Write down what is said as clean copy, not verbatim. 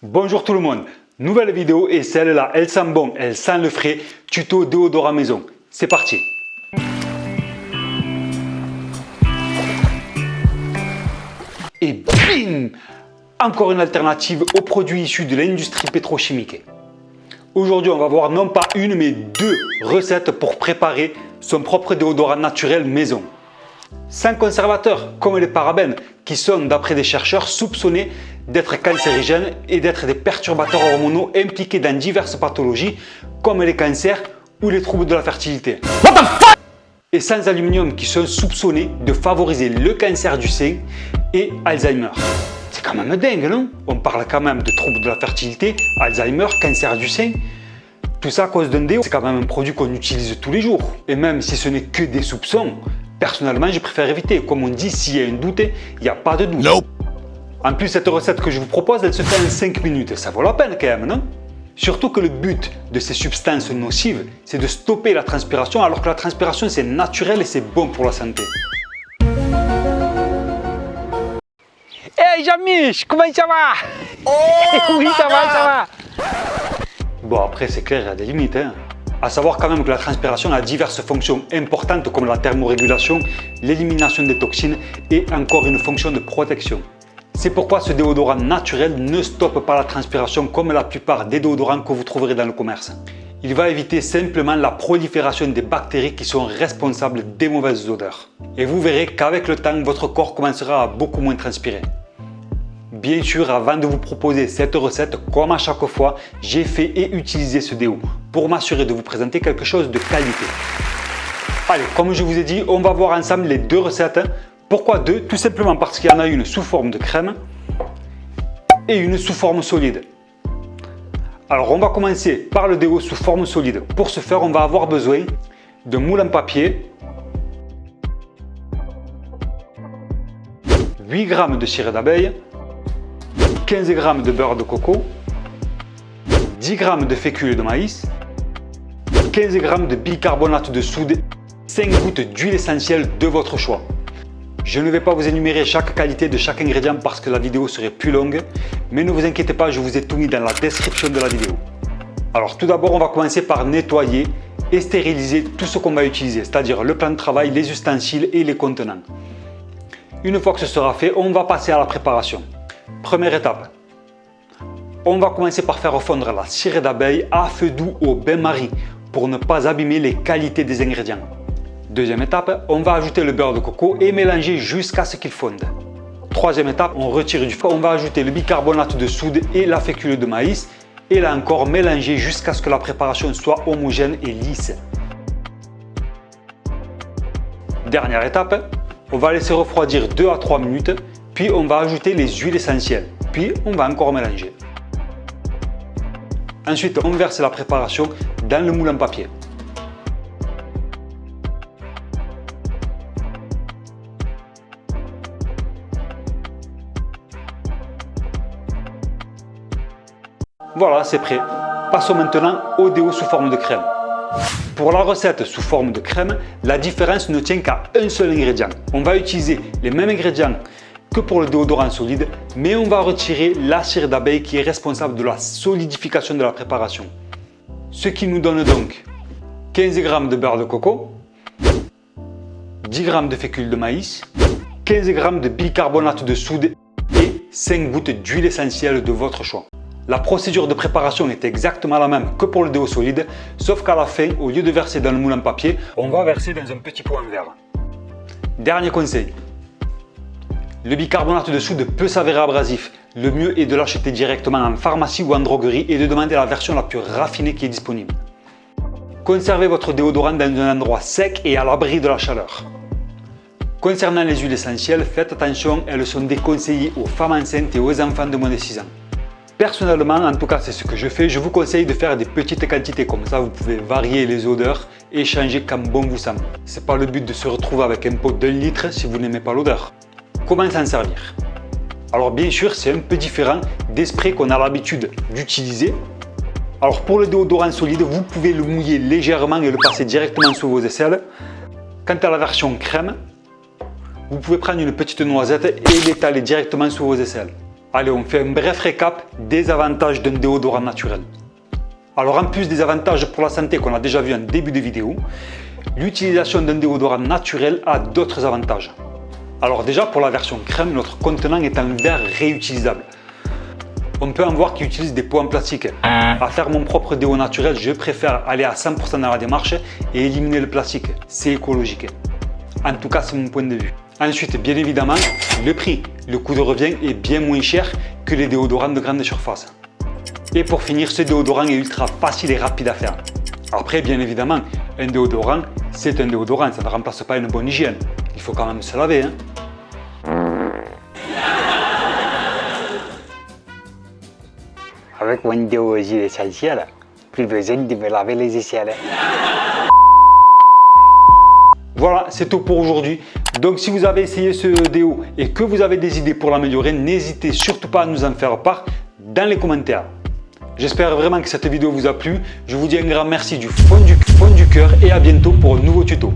Bonjour tout le monde, nouvelle vidéo et celle-là, elle sent bon, elle sent le frais, tuto déodorant maison. C'est parti. Et bim! Encore une alternative aux produits issus de l'industrie pétrochimique. Aujourd'hui, on va voir non pas une mais deux recettes pour préparer son propre déodorant naturel maison. Sans conservateurs comme les parabènes qui sont, d'après des chercheurs, soupçonnés d'être cancérigènes et d'être des perturbateurs hormonaux impliqués dans diverses pathologies comme les cancers ou les troubles de la fertilité. Et sans aluminium qui sont soupçonnés de favoriser le cancer du sein et Alzheimer. C'est quand même dingue, non? On parle quand même de troubles de la fertilité, Alzheimer, cancer du sein. Tout ça à cause d'un déo. C'est quand même un produit qu'on utilise tous les jours. Et même si ce n'est que des soupçons, personnellement, je préfère éviter. Comme on dit, s'il y a un doute, il n'y a pas de doute. Nope. En plus, cette recette que je vous propose, elle se fait en 5 minutes. Ça vaut la peine quand même, non? Surtout que le but de ces substances nocives, c'est de stopper la transpiration, alors que la transpiration, c'est naturel et c'est bon pour la santé. Hey Jean-Mich, comment ça va? Oui, ça va. Bon, après, c'est clair, il y a des limites. À savoir quand même que la transpiration a diverses fonctions importantes comme la thermorégulation, l'élimination des toxines et encore une fonction de protection. C'est pourquoi ce déodorant naturel ne stoppe pas la transpiration comme la plupart des déodorants que vous trouverez dans le commerce. Il va éviter simplement la prolifération des bactéries qui sont responsables des mauvaises odeurs. Et vous verrez qu'avec le temps, votre corps commencera à beaucoup moins transpirer. Bien sûr, avant de vous proposer cette recette, comme à chaque fois, j'ai fait et utilisé ce déo pour m'assurer de vous présenter quelque chose de qualité. Allez, comme je vous ai dit, on va voir ensemble les deux recettes. Pourquoi deux? Tout simplement parce qu'il y en a une sous forme de crème et une sous forme solide. Alors, on va commencer par le déo sous forme solide. Pour ce faire, on va avoir besoin de moule en papier, 8 g de cire d'abeille, 15 g de beurre de coco, 10 g de fécule de maïs, 15 g de bicarbonate de soude, 5 gouttes d'huile essentielle de votre choix. Je ne vais pas vous énumérer chaque qualité de chaque ingrédient parce que la vidéo serait plus longue, mais ne vous inquiétez pas, je vous ai tout mis dans la description de la vidéo. Alors tout d'abord, on va commencer par nettoyer et stériliser tout ce qu'on va utiliser, c'est-à-dire le plan de travail, les ustensiles et les contenants. Une fois que ce sera fait, on va passer à la préparation. Première étape, on va commencer par faire fondre la cire d'abeille à feu doux au bain-marie pour ne pas abîmer les qualités des ingrédients. Deuxième étape, on va ajouter le beurre de coco et mélanger jusqu'à ce qu'il fonde. Troisième étape, on retire du feu, on va ajouter le bicarbonate de soude et la fécule de maïs et là encore mélanger jusqu'à ce que la préparation soit homogène et lisse. Dernière étape, on va laisser refroidir 2 à 3 minutes, puis on va ajouter les huiles essentielles, puis on va encore mélanger. Ensuite, on verse la préparation dans le moule en papier. Voilà, c'est prêt. Passons maintenant au déo sous forme de crème. Pour la recette sous forme de crème, la différence ne tient qu'à un seul ingrédient. On va utiliser les mêmes ingrédients que pour le déodorant solide, mais on va retirer la cire d'abeille qui est responsable de la solidification de la préparation. Ce qui nous donne donc 15 g de beurre de coco, 10 g de fécule de maïs, 15 g de bicarbonate de soude et 5 gouttes d'huile essentielle de votre choix. La procédure de préparation est exactement la même que pour le déo solide, sauf qu'à la fin, au lieu de verser dans le moule en papier, on va verser dans un petit pot en verre. Dernier conseil, le bicarbonate de soude peut s'avérer abrasif. Le mieux est de l'acheter directement en pharmacie ou en droguerie et de demander la version la plus raffinée qui est disponible. Conservez votre déodorant dans un endroit sec et à l'abri de la chaleur. Concernant les huiles essentielles, faites attention, elles sont déconseillées aux femmes enceintes et aux enfants de moins de 6 ans. Personnellement, en tout cas c'est ce que je fais, je vous conseille de faire des petites quantités, comme ça vous pouvez varier les odeurs et changer comme bon vous semble. Ce n'est pas le but de se retrouver avec un pot d'1 litre si vous n'aimez pas l'odeur. Comment s'en servir? Alors bien sûr, c'est un peu différent des sprays qu'on a l'habitude d'utiliser. Alors pour le déodorant solide, vous pouvez le mouiller légèrement et le passer directement sous vos aisselles. Quant à la version crème, vous pouvez prendre une petite noisette et l'étaler directement sous vos aisselles. Allez, on fait un bref récap des avantages d'un déodorant naturel. Alors en plus des avantages pour la santé qu'on a déjà vu en début de vidéo, l'utilisation d'un déodorant naturel a d'autres avantages. Alors déjà pour la version crème, notre contenant est en verre réutilisable. On peut en voir qui utilisent des pots en plastique. À faire mon propre déo naturel, je préfère aller à 100% dans la démarche et éliminer le plastique. C'est écologique. En tout cas, c'est mon point de vue. Ensuite, bien évidemment, le prix. Le coût de revient est bien moins cher que les déodorants de grande surface. Et pour finir, ce déodorant est ultra facile et rapide à faire. Après, bien évidemment, un déodorant, c'est un déodorant, ça ne remplace pas une bonne hygiène. Il faut quand même se laver. Avec mon déo huile essentielle, plus besoin de me laver les aisselles. Voilà, c'est tout pour aujourd'hui. Donc si vous avez essayé ce déo et que vous avez des idées pour l'améliorer, n'hésitez surtout pas à nous en faire part dans les commentaires. J'espère vraiment que cette vidéo vous a plu. Je vous dis un grand merci du fond du cœur et à bientôt pour un nouveau tuto.